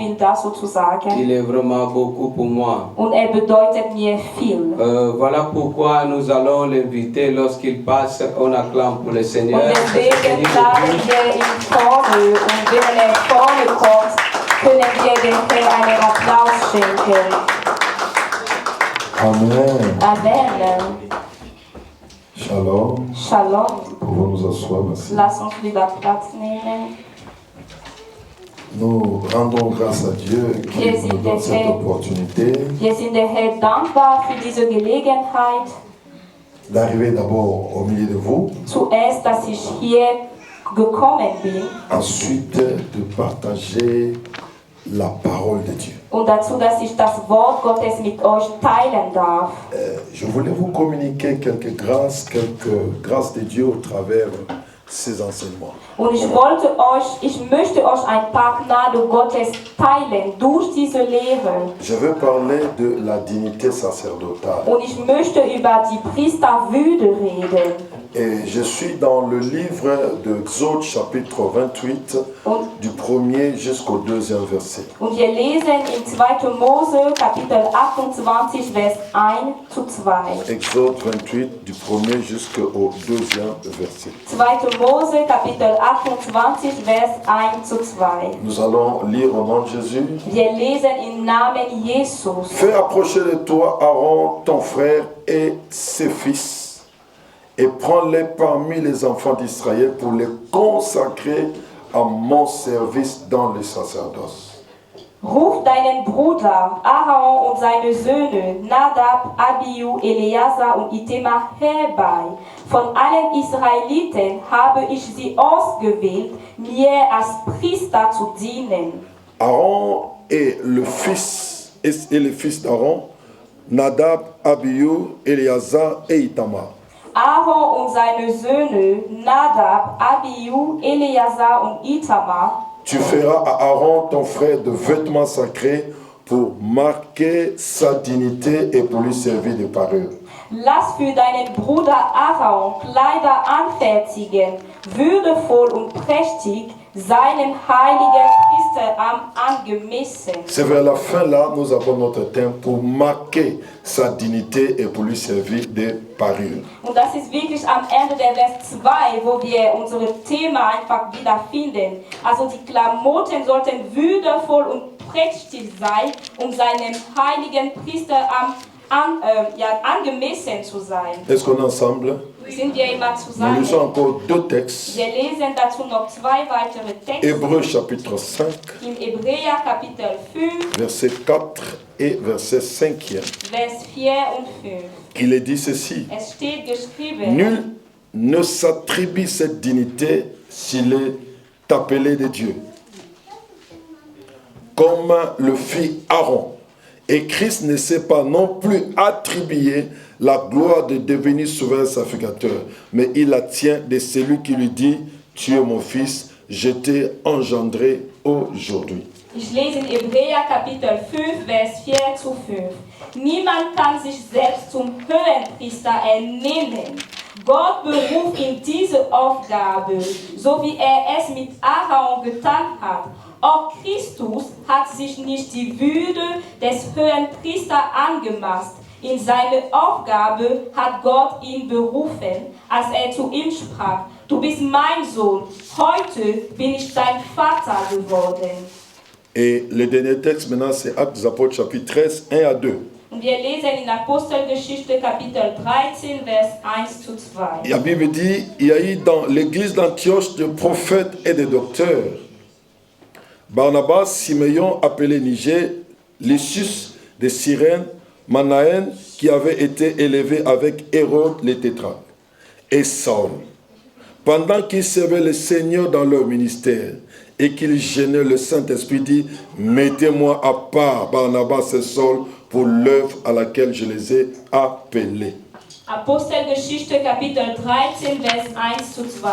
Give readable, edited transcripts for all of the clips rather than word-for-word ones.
Ausbilder sozusagen. Il est vraiment beaucoup pour moi. Und bedeutet mir viel. Voilà pourquoi nous allons l'inviter lorsqu'il passe, on acclame pour le Seigneur. Und deswegen laden wir ihn vorne und wenn er vorne kommt, können wir dem Herrn einen Applaus schenken. Amen. Amen. Shalom. Shalom. Pouvons nous asseoir, merci. Lass uns wieder Platz nehmen. Nous rendons grâce à Dieu qui nous donne cette opportunité Wir sind dem Herrn dankbar für diese Gelegenheit. d'arriver d'abord au milieu de vous, Zuerst, dass ich hier gekommen bin ensuite de partager la parole de Dieu. und dazu, dass ich das Wort Gottes mit euch teilen darf. Je voulais vous communiquer quelques grâces de Dieu au travers ces enseignements. Und ich möchte euch ein paar Gnade Gottes teilen durch diese Lehre. Je veux parler de la dignité sacerdotale. Und ich möchte über die Priesterwürde reden. Et je suis dans le livre de Exode chapitre 28, du 1er jusqu'au 2e verset. Und wir lesen in 2. Mose Kapitel 28 Vers 1 zu 2. Exode 28 du 1er jusqu'au 2e verset. 2. Mose Kapitel 28 Vers 1 zu 2. Nous allons lire au nom de Jésus. Wir lesen im Namen Jesus. Fais approcher de toi Aaron, ton frère, et ses fils, et prends-les parmi les enfants d'Israël pour les consacrer à mon service dans le sacerdoce. Ruf deinen Bruder Aaron und seine Söhne Nadab, Abihu, Eleazar und Itamar herbei. Von allen Israeliten habe ich sie ausgewählt, mir als Priester zu dienen. Aaron et le fils d'Aaron, Nadab, Abihu, Eleazar et Itamar. Aaron und seine Söhne Nadab, Abihu, Eleazar und Itamar. Tu feras à Aaron, ton frère, de vêtements sacrés pour marquer sa dignité et pour lui servir de parure. Lass für deinen Bruder Aaron Kleider anfertigen, würdevoll und prächtig, seinem heiligen Priesteramt angemessen. C'est vers la fin là, nous avons notre thème pour marquer sa dignité et pour lui servir de parure. Und das ist wirklich am Ende der Vers 2, wo wir unser Thema einfach wiederfinden. Also die Klamotten sollten würdevoll und prächtig sein, um seinem heiligen Priesteramt angemessen zu sein. Est-ce qu'on est ensemble? Sind wir immer Nous zusammen? lisons encore deux textes. Wir lesen dazu noch 2 weitere Texte. Hébreux chapitre 5, Im Hebräer Kapitel 5, verset 4 et verset 5e. Vers 4 und 5. Il est dit ceci. Es steht geschrieben, Nul ne s'attribue cette dignité s'il est appelé de Dieu, comme le fit Aaron. Et Christ ne s'est pas non plus attribué la gloire de devenir souverain sacrificateur, mais il la tient de celui qui lui dit, tu es mon fils, je t'ai engendré aujourd'hui. ich lese in Hebräer Kapitel 5, Vers 4 zu 5. Niemand kann sich selbst zum Höhenpriester ernennen. Gott beruft ihn diese Aufgabe, so wie er es mit Aaron getan hat. Auch Christus hat sich nicht die Würde des Höhenpriesters angemaßt. In seine Aufgabe hat Gott ihn berufen, als er zu ihm sprach, du bist mein Sohn, heute bin ich dein Vater geworden. Et le dernier texte maintenant, c'est Actes des Apôtres chapitre 13, 1 à 2. Und wir lesen in Apostelgeschichte Kapitel 13, Vers 1 zu 2. La Bible dit, il y a eu dans l'église d'Antioche des prophètes et des docteurs. Barnabas, Siméon, appelé Niger, Lysius de Cyrène, Manaën, qui avait été élevé avec Hérode le tétrarque, et Saul. Pendant qu'ils servaient le Seigneur dans leur ministère et qu'ils gênaient, le Saint-Esprit dit, mettez-moi à part Barnabas et Saul pour l'œuvre à laquelle je les ai appelés. Apostelgeschichte Kapitel 13, Vers 1 zu 2.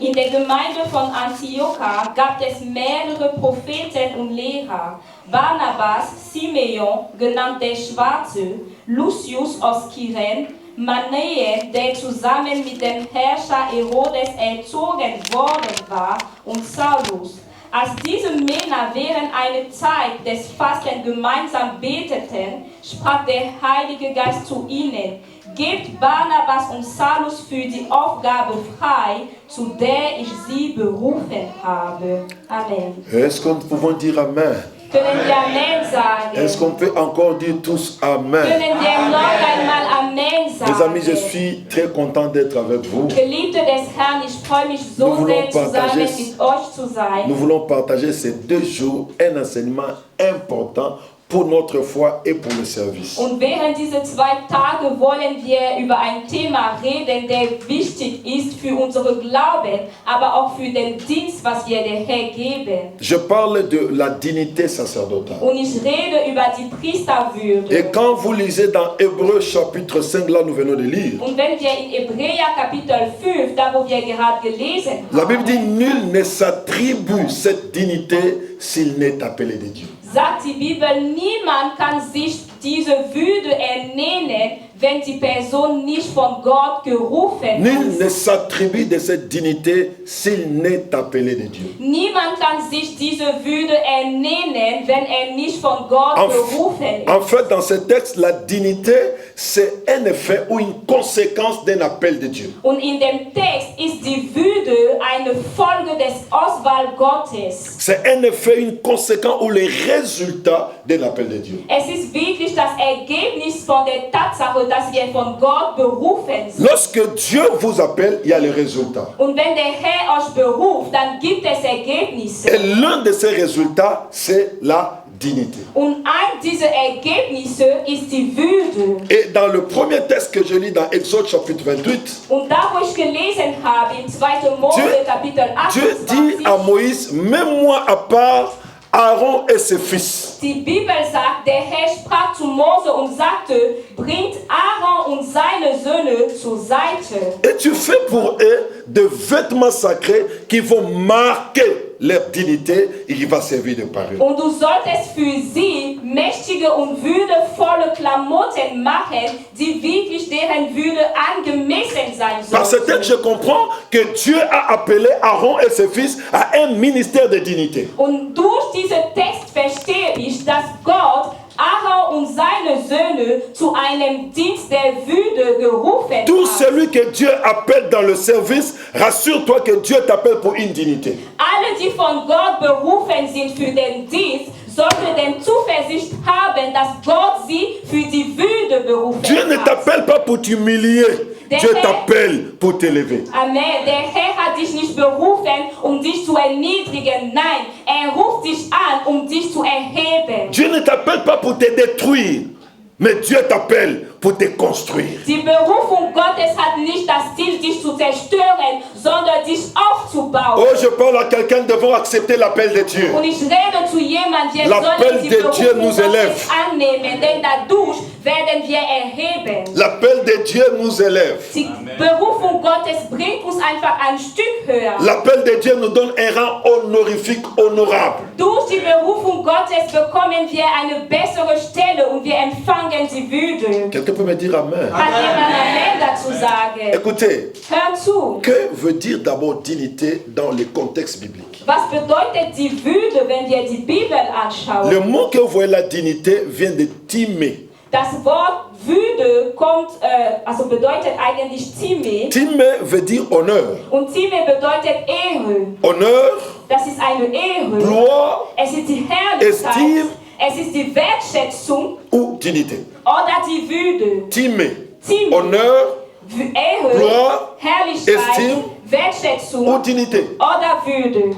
In der Gemeinde von Antiochia gab es mehrere Propheten und Lehrer. Barnabas, Simeon, genannt der Schwarze, Lucius aus Kyrene, Manaen, der zusammen mit dem Herrscher Herodes erzogen worden war, und Saulus. Als diese Männer während einer Zeit des Fastens gemeinsam beteten, sprach der Heilige Geist zu ihnen: Gebt Barnabas und Saulus für die Aufgabe frei, zu der ich sie berufen habe. Amen. Est-ce que nous pouvons dire Amen? Können wir Amen sagen? Est-ce qu'on peut encore dire tous Amen? Können wir noch einmal Amen sagen? Mes amis, je suis très content d'être avec vous. Geliebte des Herrn, ich freue mich Nous so voulons sehr, zusammen partager- mit euch zu sein. Nous voulons partager ces 2 jours un enseignement important pour notre foi et pour le service. Und während dieser 2 Tage wollen wir über ein Thema reden, der wichtig ist für unseren Glauben, aber auch für den Dienst, was wir der Herr geben. Je parle de la dignité sacerdotale. Und ich rede über die Priesterwürde. Et quand vous lisez dans Hébreux chapitre 5, là nous venons de lire, Und wenn wir in Hebräer Kapitel 5, da wo wir gerade gelesen la Bible haben, dit nul ne s'attribue cette dignité s'il n'est appelé de Dieu. sagt die Bibel, niemand kann sich diese Würde ernennen, wenn die Person nicht von Gott gerufen Nul ist. ne s'attribue de cette dignité s'il n'est appelé de Dieu. Niemand kann sich diese Würde ernennen, wenn nicht von Gott berufen ist. En fait, dans ce texte, la dignité, c'est un effet ou une conséquence d'un appel de Dieu. Und in dem Text ist die Würde eine Folge des Auswahl Gottes. C'est un effet, une conséquence ou le résultat d'un appel de Dieu. Es ist wirklich das Ergebnis von der Tatsache, dass wir von Gott berufen sind. Lorsque Dieu vous appelle, il y a le résultat. Und wenn der Herr euch beruft, dann gibt es Ergebnisse. Et l'un de ces résultats, c'est la dignité. Und ein dieser Ergebnisse ist die Würde. Et dans le premier texte que je lis dans Exode chapitre 28, Und da, wo ich gelesen habe, im 2. Mose Kapitel Dieu dit 28, à Moïse, mets-moi à part Aaron et ses fils. die Bibel sagt, der Herr sprach zu Mose und sagte, bringt Aaron und seine Söhne zur Seite. Et tu fais pour eux des vêtements sacrés qui vont marquer leur dignité et qui va servir de parure. Und du solltest für sie mächtige und würdevolle Klamotten machen, die wirklich deren Würde angemessen sein Par ce sollten. texte, je comprends que Dieu a appelé Aaron et ses fils à un ministère de dignité. Und durch diesen Text verstehe ich, dass Gott Aaron und seine Söhne zu einem Dienst der Würde gerufen Tout hat. celui que Dieu appelle dans le service, rassure-toi que Dieu t'appelle pour une dignité. Alle, die von Gott berufen sind für den Dienst, sollten den Zuversicht haben, dass Gott sie für die Würde berufen Dieu ne hat. t'appelle pas pour t'humilier. Dieu t'appelle pour t'élever. Amen. Der Herr hat dich nicht berufen, um dich zu erniedrigen. Nein, er ruft dich an, um dich zu erheben. Dieu ne t'appelle pas pour te détruire, mais Dieu t'appelle pour te construire. Die Berufung Gottes hat nicht das Ziel, dich zu zerstören, sondern dich aufzubauen. Oh, je parle à quelqu'un devant accepter l'appel de Dieu. Und ich rede zu jemandem, der L'appel soll die de Dieu Berufung nous élève. Gottes annehmen, denn dadurch werden wir erheben. L'appel de Dieu nous élève. Die Berufung Gottes bringt uns einfach ein Stück höher. L'appel de Dieu nous donne un rang honorifique, honorable. Durch die Berufung Gottes bekommen wir eine bessere Stelle und wir empfangen die Würde. Quelqu'un peut me dire Amen. Kann jemand Amen dazu sagen? Écoutez, Hör zu. que veut dire d'abord dignité dans le contexte biblique? Was bedeutet die Würde, wenn wir die Bibel anschauen? Le mot que vous voyez, la dignité, vient de Timée. Das Wort Würde kommt, also bedeutet eigentlich Time. Timée veut dire honneur. Und Time bedeutet Ehre. Honneur, Das ist eine Ehre. gloire Es ist die Herrlichkeit. Estime. Es ist die Wertschätzung ou dignité. oder die Würde. Timée, Time. honneur Ehre, Gloire, Herrlichkeit, Estime. Wertschätzung ou dignité. oder Würde.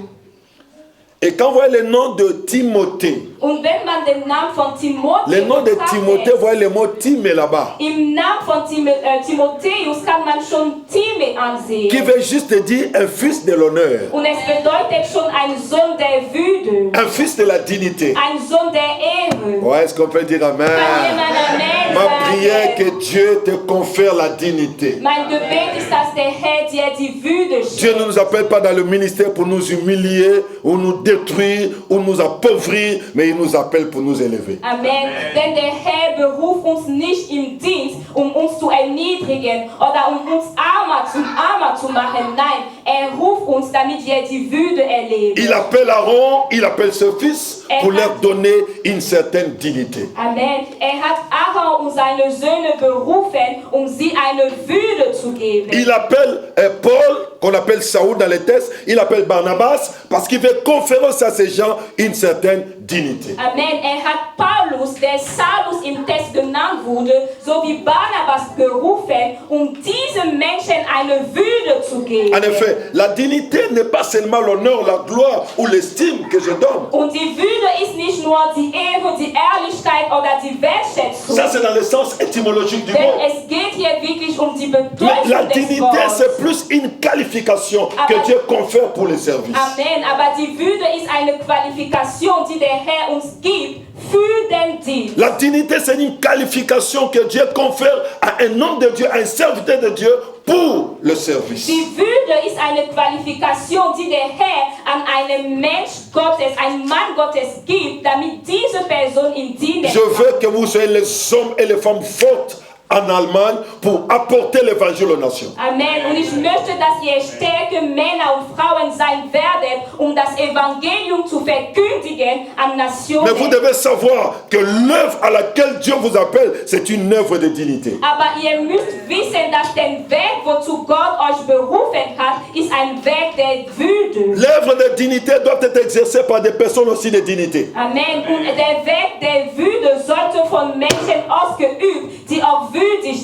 Et quand vous voyez le nom de Timothée, Und wenn man den Namen von Timotheus le nom de betrachtet, Timothée, vous voyez le mot Timée là-bas, im Namen von Timotheus kann man schon Time ansehen. qui veut juste dire un fils de l'honneur, Und es bedeutet schon ein Sohn der Würde, un fils de la dignité. ein Sohn der Ehre. Ouais, est-ce qu'on peut dire Kann Amen? jemand Amen Ma prière que Dieu te confère la dignité. Mein Gebet ist, dass der Herr dir die Würde Dieu ne schenkt. nous appelle pas dans le ministère pour nous humilier, ou nous détruire, ou nous appauvrir, mais il nous appelle pour nous élever. Amen. Denn der Herr beruft uns nicht im Dienst, uns zu erniedrigen oder uns armer zu machen. Nein, er ruft uns, damit wir die Würde erleben. Il appelle Aaron, il appelle ses fils pour leur donner une certaine dignité. Amen. Er hat Aaron und seine Söhne berufen, sie eine Würde zu geben. Il appelle Paul, qu'on appelle Saoul dans les textes, il appelle Barnabas parce qu'il veut conférer à ces gens une certaine dignité. Amen. Er hat Paulus, der Saulus im Text genannt wurde, sowie Barnabas berufen, diesen Menschen eine Würde zu geben. En effet, la dignité n'est pas seulement l'honneur, la gloire ou l'estime que je donne. Und die Würde ist nicht nur die Ehre, die Ehrlichkeit oder die Wertschätzung. Ça, c'est dans le sens étymologique du Denn mot. es geht hier wirklich die Bedeutung La des dignité, Wortes. c'est plus une qualification que Dieu confère pour les services. Amen. Aber die Würde ist eine Qualifikation, die der Herr uns gibt für den Dienst. La dignité, c'est une qualification que Dieu confère à un homme de Dieu, à un serviteur de Dieu pour le service. Die Würde ist eine Qualifikation, die der Herr an einen Mensch Gottes, einen Mann Gottes gibt, damit diese Person ihm dienen Je veux que vous soyez les hommes et les femmes fortes en Allemagne pour apporter l'évangile aux nations. Amen. Und ich möchte, dass ihr starke Männer und Frauen sein werdet, das Evangelium zu verkündigen an Nationen. Mais vous devez savoir que l'œuvre à laquelle Dieu vous appelle, c'est une œuvre de dignité. Aber ihr müsst wissen, dass der Weg, wozu Gott euch berufen hat, ist ein Weg der Würde. L'œuvre de dignité doit être exercée par des personnes aussi de dignité. Amen. Und der Weg der Würde sollte von Menschen ausgeübt, die auch würdig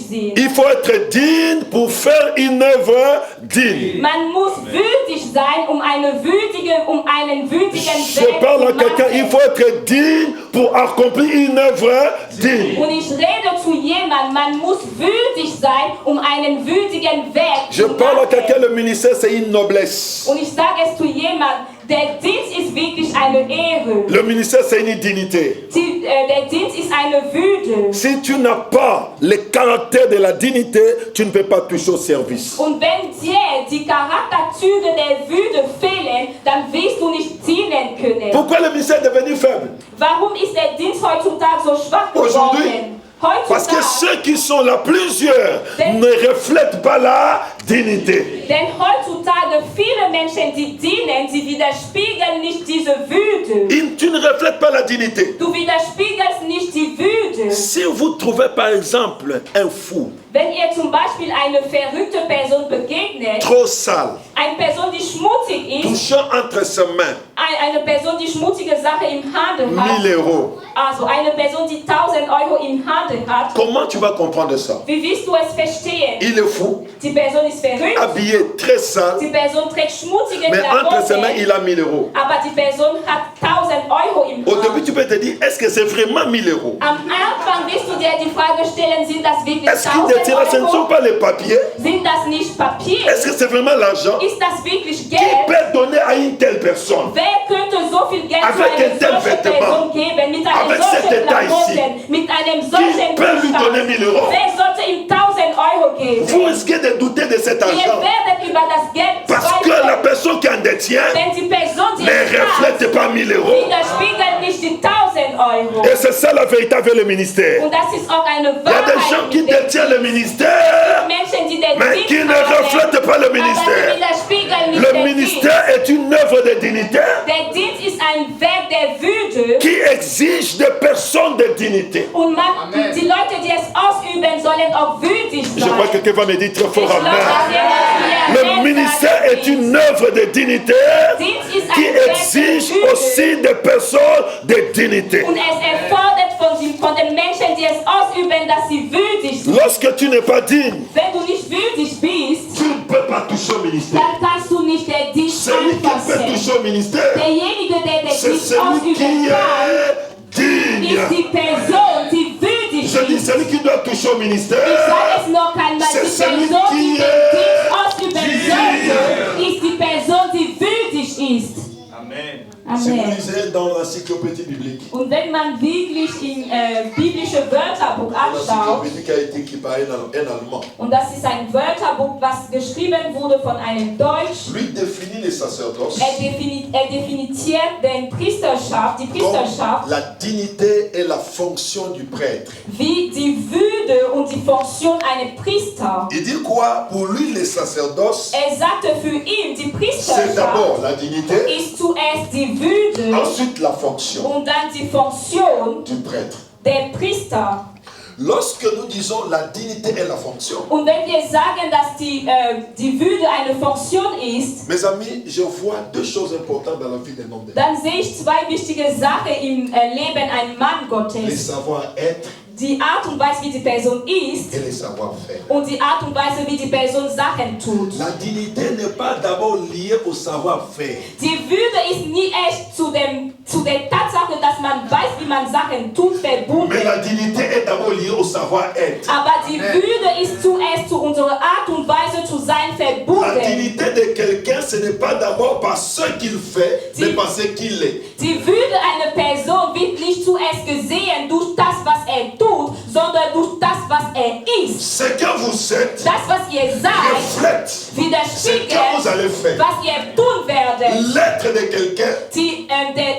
sind. Il faut être digne pour faire une œuvre digne. Man muss würdig sein, einen würdigen Je Weg parle à zu quelqu'un, il machen. faut être digne pour accomplir une œuvre digne. Und ich rede zu jemandem, man muss würdig sein, einen würdigen Weg Je zu parle à quelqu'un, machen. le ministère c'est une noblesse. Und ich sage es zu jemandem, der Dienst ist wirklich eine Ehre. Le ministère c'est une dignité. Der Dienst ist eine Würde. Si tu n'as pas le caractère de la dignité, tu ne peux pas toucher au service. Und wenn dir die Charakterzüge der Würde fehlen, dann wirst du nicht dienen können. Pourquoi le ministère est devenu faible? Warum ist der Dienst heutzutage so schwach Aujourd'hui, geworden? parce que Heutzutage, ceux qui sont là, plusieurs, ne reflètent pas la dignité. denn heutzutage viele Menschen, die dienen, sie widerspiegeln nicht diese Würde. Tu ne reflètes pas la dignité. Du widerspiegelst nicht die Würde. Si vous trouvez par exemple un fou, Wenn ihr zum Beispiel eine verrückte Person begegnet, trop sale, eine Person, die schmutzig ist, touchant entre ses mains eine Person, die schmutzige Sache im Handel hat, 1000 euros, also eine Person, die 1000 Euro im Handel hat, comment tu vas comprendre ça? wie wirst du es verstehen? Il est fou, Die Person ist verrückt, habillé très sale, die Person trägt schmutzige mais entre ses mains, Klamotten, il a 1000 euros. aber die Person hat 1000 Euro im Au début, Hand. tu peux te dire, est-ce que c'est vraiment 1000 euros? Am Anfang wirst du dir die Frage stellen, sind das wirklich Est-ce qu'il détient, ce ne 1000 sont Euro? pas les papiers? Sind das nicht Papier? Est-ce que c'est vraiment l'argent? Ist das wirklich Qui Geld? peut donner à une telle personne? Wer könnte so viel Geld Avec für eine un tel solche vêtement, Person geben, mit einem avec cet solchen état Klamotten, mit einem solchen peut lui Zustand? donner 1000 euros? Wer sollte ihm 1000 Euro geben? Vous risquez de douter de cet Ihr argent werdet über das Geld parce que la zweifeln, personne qui en détient wenn die Person, die ne es hat, reflète pas 1000 euros. widerspiegelt nicht die 1000 Euro. Et c'est ça la vérité avec le ministère. Und das ist auch eine Il y a des gens Wahrheit qui mit dem détiennent le ministère, Menschen, die den mais Dienst qui ne haben, reflètent pas le aber sie ministère. widerspiegeln nicht Le den ministère est une œuvre de dignité Dienst. Der Dienst ist ein Werk der Würde. qui exige des personnes de dignité. Und die Leute, die es ausüben, sollen auch würdig Je sein. crois que quelqu'un va me dire très Ich fort glaube, dass Amen. jemand hier Le Amen ministère sagen est wird. une œuvre de dignité Dienst ist qui ein Werk exige der Würde. aussi des personnes de dignité. Und es erfordert von den Menschen, die es ausüben, dass sie würdig sind. Lorsque tu n'es pas digne, Wenn du nicht würdig bist, tu ne peux pas toucher au ministère. dann kannst du nicht der Dienst Celui qui peut anfassen. toucher au ministère, Derjenige, der den c'est Dienst celui qui ausüben kann, est digne. ist die Person, die würdig Je dis ist. celui qui doit toucher au Ich ministère, sage es noch einmal, C'est die celui Person, qui die den est Dienst ausüben digne. sollte, ist die Person, die würdig ist. Amen. Si vous Amen. lisez dans l'encyclopédie biblique, Und wenn man wirklich in biblische Wörterbuch anschaut, l'encyclopédie qui a été écrite par un Allemand, und das ist ein Wörterbuch, was geschrieben wurde von einem Deutsch, lui définit les sacerdoces er definiert den Priesterschaft, die comme Priesterschaft, la dignité et la fonction du prêtre. wie die Würde und die Funktion eines Priesters. Il dit quoi? Pour lui, les sacerdoces, Er sagte für ihn, die c'est d'abord Priesterschaft la dignité, ist zuerst die Würde ensuite la fonction und dann die Funktion du prêtre. der Priester. Lorsque nous disons la dignité et la fonction, Und wenn wir sagen, dass die Würde eine Funktion ist, mes amis, je vois deux choses importantes dans la vie d'un homme de Dieu. dann sehe ich zwei wichtige Sachen im Leben eines Mann Les Gottes. savoir-être Die Art und Weise, wie die Person ist et les savoir-faire. und die Art und Weise, wie die Person Sachen tut. La dignité n'est pas d'abord liée au savoir-faire. Die Würde ist nie echt zu der Tatsache, dass man weiß, wie man Sachen tut, verbunden. Mais la dignité est d'abord liée au savoir-être. Aber die Würde ist zuerst zu unserer Art und Weise zu sein La verbunden. dignité de quelqu'un, ce n'est pas d'abord par ce qu'il fait, mais par ce qu'il est. Die Würde einer Person wird nicht zuerst gesehen durch das, was er tut, sondern durch das, was er ist. Ce que vous êtes Das, was ihr seid, reflète ce que vous widerspiegelt, allez faire. was ihr tun werdet. L'être de quelqu'un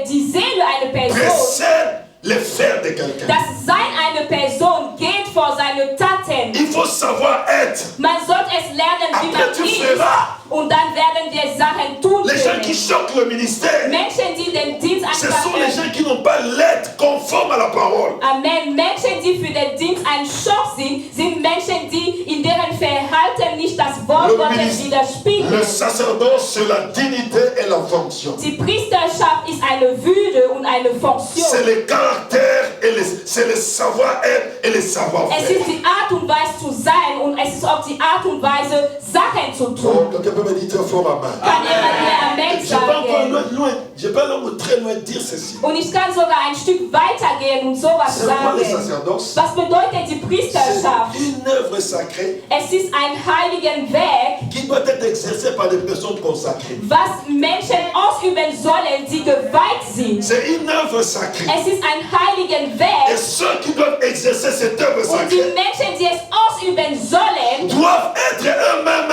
Die Seele einer Person, précède le faire de quelqu'un. das Sein einer Person geht vor seine Taten. Il faut savoir être. Man sollte es lernen, wie Après, man tu ist. feras. Und dann werden wir Sachen tun Les gens qui können. choquent le ministère, Menschen, die den Dienst ce sont les einfach gens qui n'ont pas l'être conforme à la parole. Amen. Menschen, die für den Dienst ein Schock sind, sind Menschen, die in deren Verhalten nicht das Wort Le Gottes widerspiegeln. Le sacerdoce, c'est la dignité et la fonction. Die Priesterschaft ist eine Würde und eine Funktion. C'est le caractère et c'est le savoir-être et le Es savoir-faire. ist die Art und Weise zu sein und es ist auch die Art und Weise, Sachen zu Oh, tun. quelqu'un peut me dire fort Amen. Kann jemand mir Amen Je peux encore sagen? loin, je peux aller très loin dire ceci. Und ich kann sogar ein Stück weitergehen und sowas C'est quoi le sagen. sacerdoce? Was bedeutet die Priesterschaft? C'est une œuvre sacrée Es ist ein heiligen Werk, qui doit être exercée par des personnes consacrées. was Menschen ausüben sollen, die geweiht sind. C'est une œuvre sacrée. Es ist ein heiligen Et Werk ceux qui doivent exercer cette œuvre und die sacrée Menschen, die es ausüben sollen, doivent être eux-mêmes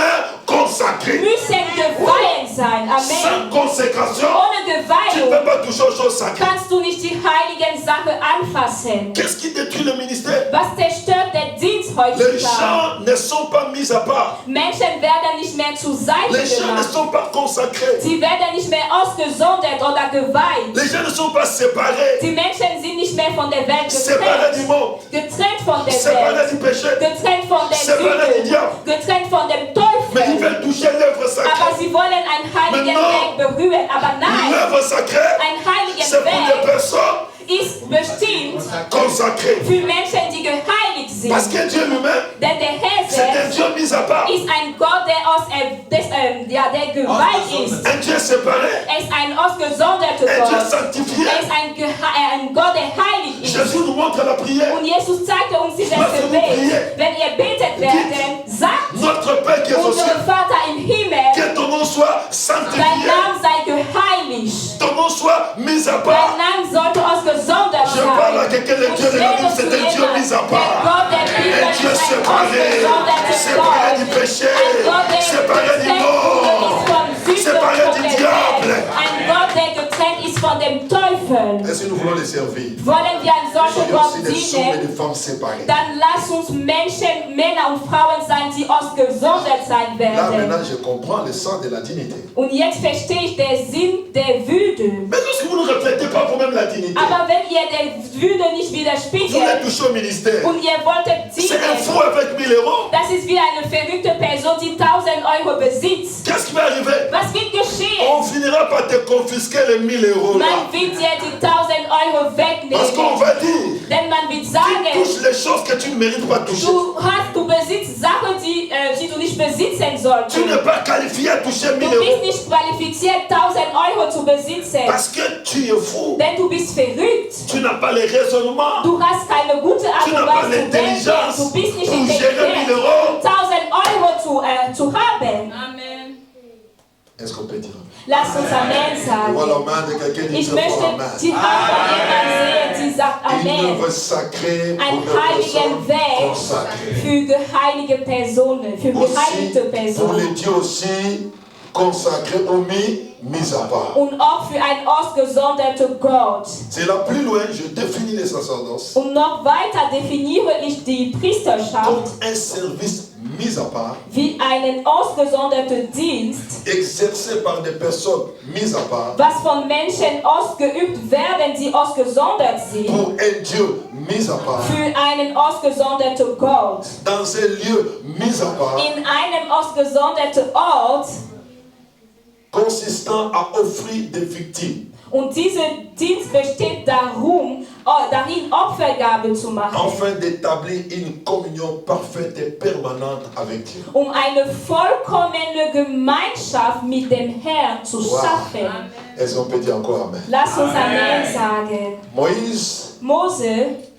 consacrés. müssen geweiht sein. Amen. Sans consécration, Ohne tu ne Geweihung peux pas toucher aux choses sacrées. kannst du nicht die heiligen Sachen anfassen. Qu'est-ce qui détruit le ministère? Was zerstört den Dienst Les heutzutage? gens ne sont pas mis à part. Menschen werden nicht mehr zur Seite Les gens ne gemacht. sont pas consacrés. Sie werden nicht mehr ausgesondert oder geweiht. Les gens ne sont pas séparés. Die Menschen sind nicht mehr von der Welt Séparés du getrennt. monde. Getrennt von der Séparés Welt. du péché. Getrennt von der Séparés du Sünde. diable. Getrennt von dem Mais ils Teufel. veulent toucher l'œuvre Aber sacrée. sie wollen ein heiligen Maintenant, Werk berühren. Aber nein, L'œuvre sacrée, ein heiligen c'est pour des Werk personnes ist bestimmt consacrées. für Menschen, die geheiligt sind. Parce que Dieu lui-même, Denn der Herr c'est un selbst Dieu mis à part. ist ein Gott, der geweiht ist. Un Dieu séparé. Er ist ein ausgesonderter Un Dieu Gott. sanctifié. Er ist ein Gott, der heilig ist. Jésus nous montre la prière. Und Jesus zeigte uns dieses Was wir Gebet. prier. Wenn ihr betet werden, sagt, Notre Père qui est aux unser cieux, Vater im Himmel, que ton nom soit dein sanctifié. Name sei geheiligt. Ton nom soit mis à Dein part. Name sollte ausgesondert Je parle à sein. quelqu'un de Und Dieu de la Bible, c'est un Dieu mis à der part. Gott der Bibel Un Dieu ist ein séparé. ausgesonderter Séparé du Gott. péché. Ein Gott, der Séparé du getrennt monde. ist von Sünde Séparé und du von der diable. Welt. Ein Gott, der getrennt ist von dem Teufel. Est-ce que nous voulons les servir? Wollen wir ein solcher Soyons Gott aussi des hommes et dienen, des femmes séparés. dann lass uns Menschen, Männer und Frauen sein, die ausgesondert sein Là werden. maintenant je comprends le sens de la dignité. Und jetzt verstehe ich den Sinn der Würde. Mais lorsque vous ne reflétez pas vous-même la dignité, Aber wenn ihr der Würde nicht vous widerspiegelt voulez toucher au ministère. und ihr wolltet C'est un dienen, fou avec 1000 euros. das ist wie eine verrückte Person, die 1000 Euro besitzt. Qu'est-ce qui va arriver? Was wird geschehen? On finira par te confisquer les 1000 euros là. Man wird dir die 1000 Euro Parce qu'on wegnehmen. va dire, Denn man wird tu sagen, touches les choses que tu ne mérites pas toucher. du besitzt Sachen, die du nicht besitzen solltest. Tu n'es pas qualifié à toucher Du 1000 bist euros. nicht qualifiziert, 1000 Euro zu besitzen. Parce que tu es fou. Denn du bist verrückt. Tu n'as pas les raisonnements. Du hast keine gute Art Tu und n'as pas Weise zu denken. l'intelligence Du bist nicht pour gérer 1000 intelligent, euros. um 1000 Euro zu haben. Amen. Est-ce qu'on peut dire? Lass uns Amen Je vois la sagen. main de quelqu'un qui Ich dit möchte Amen. die Hand von jemandem sehen, die sagt Une Amen. œuvre sacrée pour Ein des personnes heiligen Weg consacrées. für geheilige Personen, für geheiligte Aussi, pour les Personen. dieux aussi consacrés ou mis à part. Und auch für ein ausgesonderter Gott. C'est là plus loin, je définis les sacerdoces Und noch weiter definiere ich die Priesterschaft comme un service mis à part, wie einen ausgesonderten Dienst, exercé par des personnes mises à part, was von Menschen ausgeübt werden, die ausgesondert sind, pour un Dieu mis à part, für einen ausgesonderten Gott, dans un lieu mis à part, in einem ausgesonderten Ort. consistant à offrir des victimes, Und dieser Dienst besteht darin, Opfergabe zu machen, afin d'établir une communion parfaite et permanente avec Dieu. um eine vollkommene Gemeinschaft mit dem Herrn zu schaffen. Est-ce qu'on peut dire encore Amen? Lass uns Amen sagen. Moïse, Mose,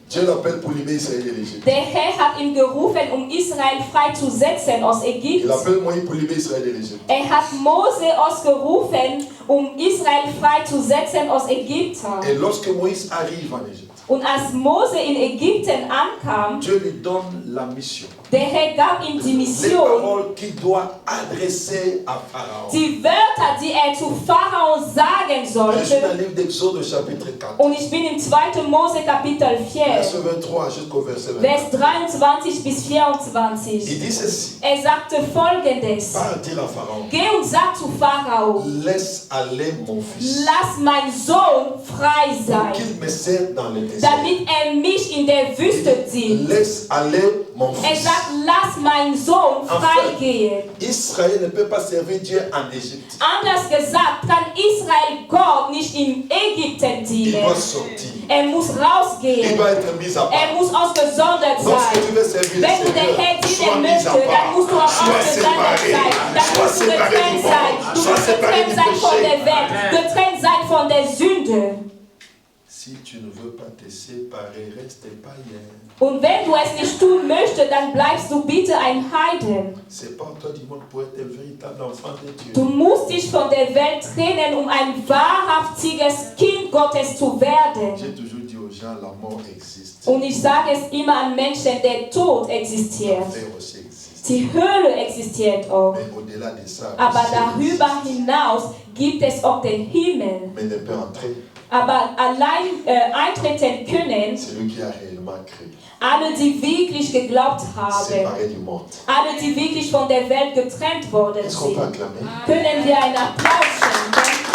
Dieu l'appelle pour libérer Israël et l'Égypte. der Herr hat ihn gerufen, um Israel freizusetzen aus Il Ägypten. appelle Moïse pour libérer Israël et l'Égypte. Er hat Mose ausgerufen, um Israel freizusetzen aus Ägypten. Et lorsque Moïse arrive en Égypte, Und als Mose in Ägypten ankam, Dieu lui donne la mission. der Herr gab ihm die Les Mission, paroles qu'il doit adresser à Pharaon. die Wörter, die er zu Pharao sagen Je suis dans le sollte. livre d'Exode, chapitre 4, Und ich bin im 2. Mose Kapitel 4, verset 23 jusqu'au verset 20. Vers 23 bis 24. Il dit ceci: Er sagte folgendes: Va dire à Pharaon, Geh und sag zu Pharao, laisse aller mon fils, lass mein Sohn frei sein, qu'il me serve dans le désert. damit er mich in der Wüste zieht. Laisse aller mon Er fils. sagt, lass meinen Sohn freigehen. Israël ne peut pas servir Dieu en Égypte. Anders gesagt, kann Israel Gott nicht in Ägypten Il dienen. doit sortir. Er muss Il rausgehen. doit être mis à part. Er muss ausgesondert Lorsque sein. tu veux servir le Wenn du der Herr Seigneur, sois dienen mis à möchtest, dann part. musst du auch Sois ausgesondert séparé. sein. Dann Sois musst du séparé du getrennt sein. monde. Du Sois musst séparé getrennt du sein von péché. der Welt. Getrennt sein von der Sünde. Si tu ne veux pas te séparer, reste païen. Und wenn du es nicht tun möchtest, dann bleibst du bitte ein Heiden. Sépare-toi du monde pour être un véritable enfant de Dieu. Du musst dich von der Welt trennen, um ein wahrhaftiges Kind Gottes zu werden. J'ai toujours dit aux gens, la mort existe. Und ich sage es immer an Menschen, der Tod existiert. L'enfer aussi existe. Die Höhle existiert auch. Mais au-delà de ça, Aber le ciel darüber existe. hinaus gibt es auch den Himmel. Mais ne peut entrer Aber allein eintreten können celui qui a réellement cru. alle, die wirklich geglaubt haben. Séparé du monde. Alle, die wirklich von der Welt getrennt worden Est-ce qu'on peut sind. acclamer? Können wir einen Applaus schenken?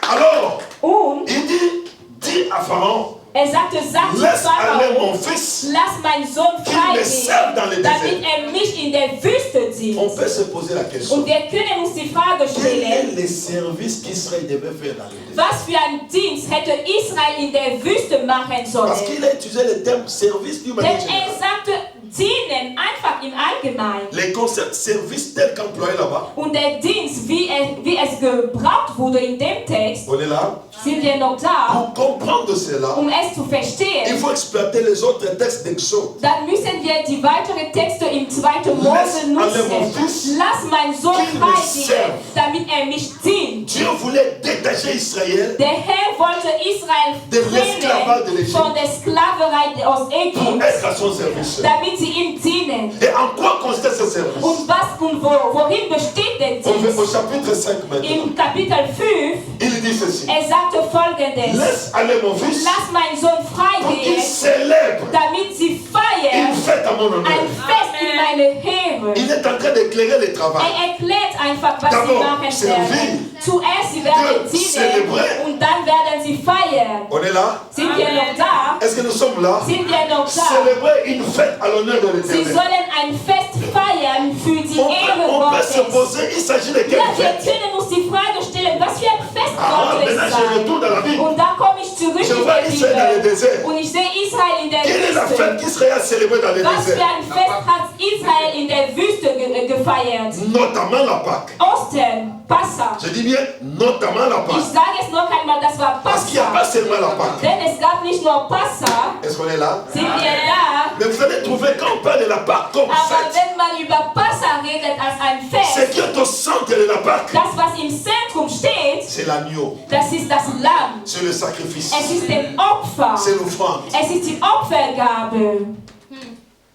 Alors, Und il dit, dis à Pharaon, er sagte, sag zu laisse aller Pharao, mon fils. lass meinen Sohn Qu'il me serve dans le freigehen, damit désert. er mich in der Wüste zieht. On peut se poser la question. Und wir können uns die Frage Quel stellen, est le service qu'Israël devait faire dans le désert? was für einen Dienst hätte Israel in der Wüste machen sollen? Parce qu'il a utilisé le terme service d'une Denn manière er générale. sagte, dienen einfach im Allgemeinen. Les concepts service tel qu'employé là-bas, Und der Dienst, wie es gebraucht wurde in dem Text, on est là. sind wir noch da, Pour comprendre cela, um es zu il verstehen. faut exploiter les autres textes d'Exode. Dann müssen wir die weiteren Texte im 2. Mose nutzen. Lass meinen Sohn freigehen, damit er mich dient. Dieu voulait détacher Israël Der Herr wollte Israel de l'esclavage de trennen l'Égypte von der Sklaverei aus pour Ägypten, être à son service. damit sie ihm dienen. Et en quoi consiste ce service? Und worin besteht der On va au Dienst? chapitre 5 maintenant. Im Kapitel 5, Il dit ceci. er sagte folgendes: Laisse aller mon fils Lass meinen Sohn pour qu'il freigehen, célèbre damit sie feiern une fête à mon honneur. ein Fest in meine Ehre. Il est en train d'éclairer le travail. Er erklärt einfach, was sie D'abord, machen servir. werden. Zuerst sie werden Deux, dienen célébrer. und dann werden sie feiern. On est là? Sind wir noch da? Est-ce que nous sommes là? Sind wir noch da? Célébrer une fête à l'honneur de Sie l'Éternel. sollen ein Fest feiern für die Ehre On peut se Gottes. poser, il s'agit de quelle Ja, wir fête? können uns die Frage stellen, was für ein Fest Ah, sollte es maintenant je retourne sein? dans la Bible. Und da komme ich zurück Je in vois der Israël dans le Bibel. désert. Und ich sehe Israel in der Quelle est la Wüste. fête qu'Israël a célébrée dans le Was für désert? ein Fest hat Israel in der Wüste gefeiert? Notamment la Pâque. Ostern, Passa. Je dis bien, notamment la Ich Pâque. sage es noch einmal, das war Parce qu'il n'y a pas Passa. seulement la Pâque. Denn es gab nicht nur Passa, Est-ce qu'on est là? sind wir da, Mais vous allez trouver quand on parle de la Pâque comme aber fête, wenn man über Passa redet als ein ce Fest, qui est au centre de la Pâque, das, was im Zentrum steht, c'est l'agneau, das ist das Lamm. c'est le sacrifice, Es ist der Opfer. c'est l'offrande. Es ist die Opfergabe.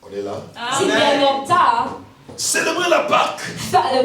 On est là. Sind wir noch da? Célébrer la Pâque,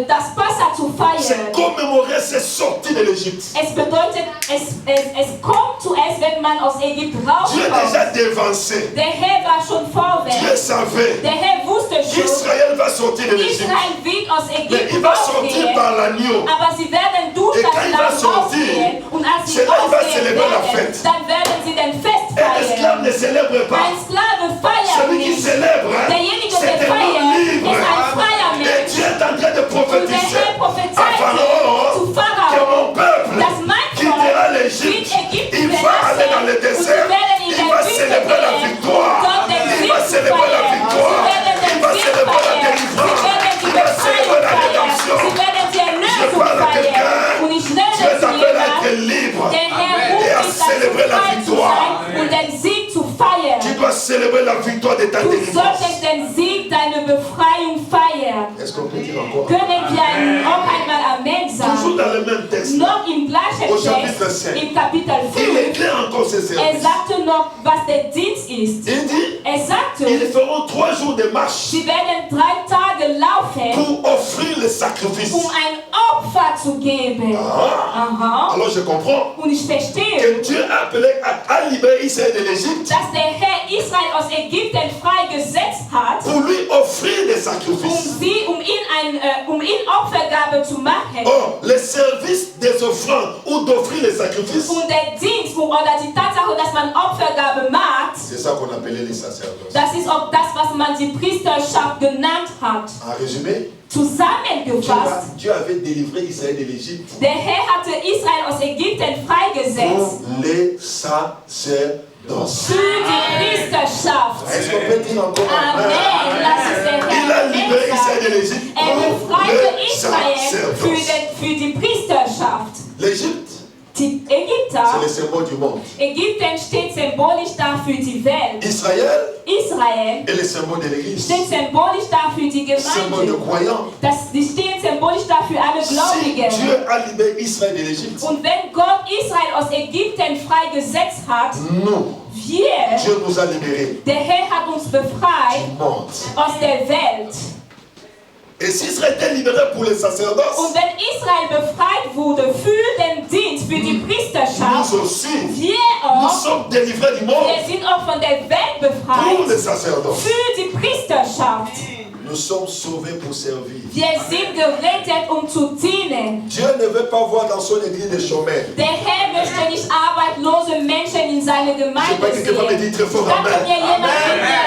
Das Passa zu c'est feiern. commémorer ses sorties de l'Égypte. Es bedeutet, es kommt zuerst, wenn man aus Ägypten Dieu est déjà rauskommt. dévancé. Der Herr war schon Dieu vorwärts. savait Der Herr wusste schon, qu'Israël va sortir de l'Égypte. Israel wird aus Mais il Ägypten va sortir rausgehen. par l'agneau. Aber sie werden durch Et das quand il va Land sortir, rausgehen. Und als sie c'est là qu'il va rausgehen célébrer la werden, fête. dann werden sie den Fest Un esclave feiern. ne célèbre pas. Ein Sklave feiert Celui qui nicht. célèbre, Derjenige, c'est der un homme feiert, libre. ist ein freier Et Mensch. Dieu est en train de Und der prophétiser Herr à prophezeite Pharaon zu que Pharao, mon peuple dass mein quittera Volk l'Égypte. wird Ägypten Il va aller dans le verlassen und sie désert. werden in Il der va Wüste célébrer la gehen victoire. und dort den Il Sieg va célébrer la feiern. victoire. Sie werden Il den va Sieg célébrer la feiern. Sie délivrance. werden die Il va Befreiung célébrer la feiern. rédemption. Sie werden die Erlösung parle à feiern. quelqu'un. Und ich Dieu nenne zu t'appelle à jemand, être libre. der Herr Et à ruft dich dazu, célébrer la frei zu victoire. sein und den Sieg zu feiern. Tu dois célébrer la victoire de ta Du délivrance. solltest den Sieg, deine Befreiung feiern. Est-ce qu'on peut dire encore? Können wir auch einmal Amen Toujours sagen? dans le même texte. Noch im gleichen Au chapitre Text, 5. im Kapitel Il 5, éclaire encore ses services. sagte noch, was der Dienst ist. Il dit, Sagte, ils feront 3 jours de marche sie werden 3 Tage laufen, pour offrir le sacrifice. ein Opfer zu geben. Ah. Aha. Alors je comprends Und ich verstehe, que Dieu a appelé à libérer Israël de l'Égypte dass der Herr Israel aus Ägypten freigesetzt hat, pour lui offrir des sacrifices. um ihn Opfergabe zu machen. Or, le service des offrandes ou d'offrir les sacrifices, Und der Dienst oder die Tatsache, dass man Opfergabe macht, c'est ça qu'on appelait les sacerdoces. das ist auch das, was man die Priesterschaft genannt hat. En résumé, Zusammengefasst, Dieu avait délivré Israël de l'Égypte der Herr hatte Israel aus Ägypten freigesetzt pour les sacerdoces. für die Priesterschaft. Est-ce qu'on peut dire encore Amen. Lass es der Il a Herr libéré Israël de sagen. l'Égypte Er pour befreite les Israel sacerdoces. für die Priesterschaft. L'Égypte, Die c'est Ägypter, le symbole du monde. Ägypten steht symbolisch da für die Welt. Israël Israel est le symbole de l'Église. steht symbolisch da für die Symbole de Gemeinde. croyants. Die stehen symbolisch da für alle Si Gläubigen. Dieu a libéré Israël de l'Égypte, Und wenn Gott Israel aus Ägypten freigesetzt hat, nous, wir, Dieu nous a libérés der Herr hat uns befreit du monde. aus der Welt. Et si Israël était libéré pour les sacerdoces, Und wenn Israel befreit wurde für den Dienst, für die Priesterschaft, nous aussi, wir nous auch, sommes délivrés du monde wir sind auch von der Welt pour les befreit sacerdoces. für die Priesterschaft. Nous sommes sauvés pour servir. Wir sind gerettet, um zu dienen. Dieu ne veut pas voir dans son église des chômeurs. Der Herr möchte nicht arbeitslose Menschen in seine Je sais pas Gemeinde que quelqu'un me sehen. dit très fort Kann Amen. mir jemand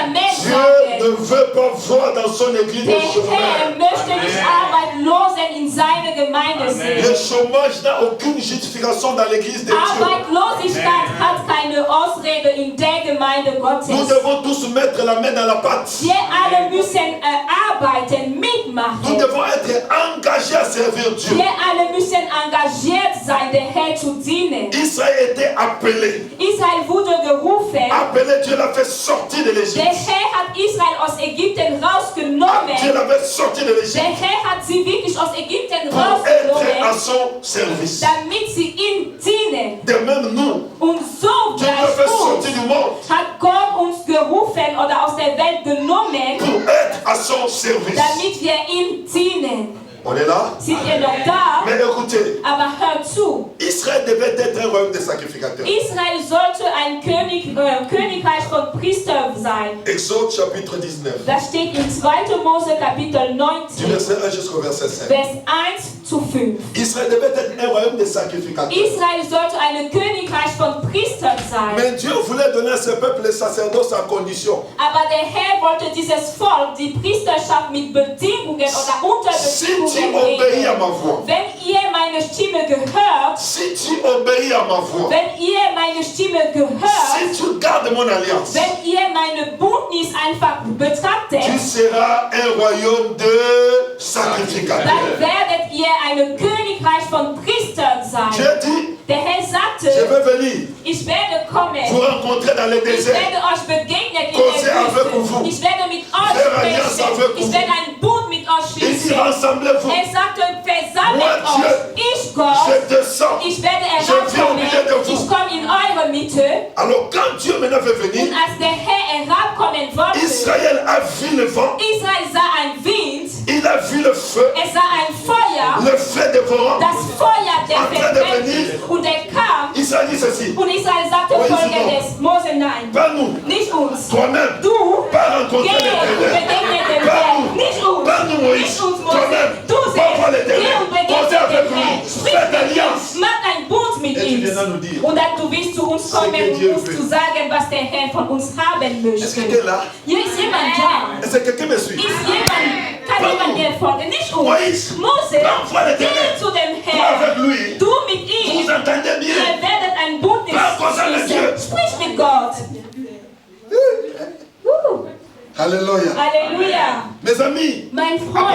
Amen Dieu sagen? ne veut pas voir dans son église Der des Herr chômeurs. möchte nicht Arbeitslosen in seine Gemeinde Le sehen. chômage n'a aucune justification dans l'église de Dieu. Arbeitslosigkeit hat keine Ausrede in der Gemeinde Nous Gottes. devons tous mettre la main dans la pâte. Wir alle müssen arbeiten, Nous mitmachen. devons être engagés à servir Dieu. Wir alle müssen engagiert sein, der Herr zu dienen. Israël était appelé. Israel wurde gerufen. Appelé, Dieu l'a fait sortir de Der l'Égypte. Herr hat Israel aus Ägypten rausgenommen. Dieu l'a fait sortir de Der l'Égypte Herr hat sie wirklich aus Ägypten pour être à rausgenommen, son service. damit sie ihm dienen. De même nous, Und so Dieu l'a fait gleich uns sortir du monde hat Gott uns gerufen oder aus der Welt genommen, pour être à son service. damit wir ihm dienen. On est là? Sind wir noch da? Mais écoutez, Aber hört zu. Israël devait être un royaume de sacrificateurs. Israel sollte ein Königreich von Priestern sein. Exode chapitre 19, Das steht in 2. Mose Kapitel du 19, verset 1 jusqu'au verset 5. Vers 1 zu 5. Israël devait être un royaume de sacrificateurs. Israel sollte ein Königreich von Priestern sein. Mais Dieu voulait donner à ce peuple le sacerdoce à condition. Aber der Herr wollte dieses Volk, die Priesterschaft, mit Bedingungen oder unter Si tu Bedingungen obéis à geben. ma voix, Wenn ihr meine Stimme gehört, si tu obéis à ma voix, wenn ihr meine Stimme gehört, si tu gardes mon alliance, wenn ihr meine Bündnis einfach betrachtet, tu seras un royaume de dann sacrificateurs. werdet ihr ein Königreich von Priestern sein. Dieu dit, Der Herr je sagte, vais venir ich werde kommen. vous rencontrer dans le Ich désert. werde euch begegnen in Causer der avec Wüste. vous. Ich werde mit euch Faire alliance sprechen. avec Ich vous. werde einen Bund mit euch Il dit, schließen. rassemblez-vous. Er sagte, versammelt Moi, Dieu, euch. Ich, Gott, Je descends. ich werde Je viens au herabkommen. milieu de vous. Ich komme in eure Mitte. Alors quand Dieu maintenant veut venir, Und als der Herr herabkommen wollte, Israël a vu le vent, Israel sah ein Wind, il a vu le feu, er sah ein Feuer, le feu dévorant. das Feuer, der En train de verbrennt venir. ist. Und er kam Israël dit ceci, und Israel sagte Moïse, folgendes: Mose, nein, pas nous, nicht uns. toi-même, Du, pas rencontrer geh und l'éternel. begegne dem Pas Herrn. nous, Nicht uns. pas nous Moïse, Nicht uns, Mose. toi-même, Du pas voir selbst. Geh l'éternel. und begegne Causer avec dem Herrn. lui, Sprich faites mit ihm. alliance. Mach einen Bund mit Et tu ihm. viendras nous dire, Und dann du wirst zu uns kommen, que um Dieu uns veut. zu sagen, was der Herr von uns haben est-ce möchte. que quelqu'un est là? Hier ist jemand da. Est-ce que quelqu'un me suit? Ist jemand, kann jemand dir folgen? Nicht uns. Moïse, Mose, va voir l'éternel. geh zu dem Toi avec Herrn. lui, Du mit ihm. vous entendez bien. Ihr werdet ein Bündnis Va causer avec Dieu. schließen. Sprich mit Gott. Alléluia. Halleluja. Mes amis, Mein Freund.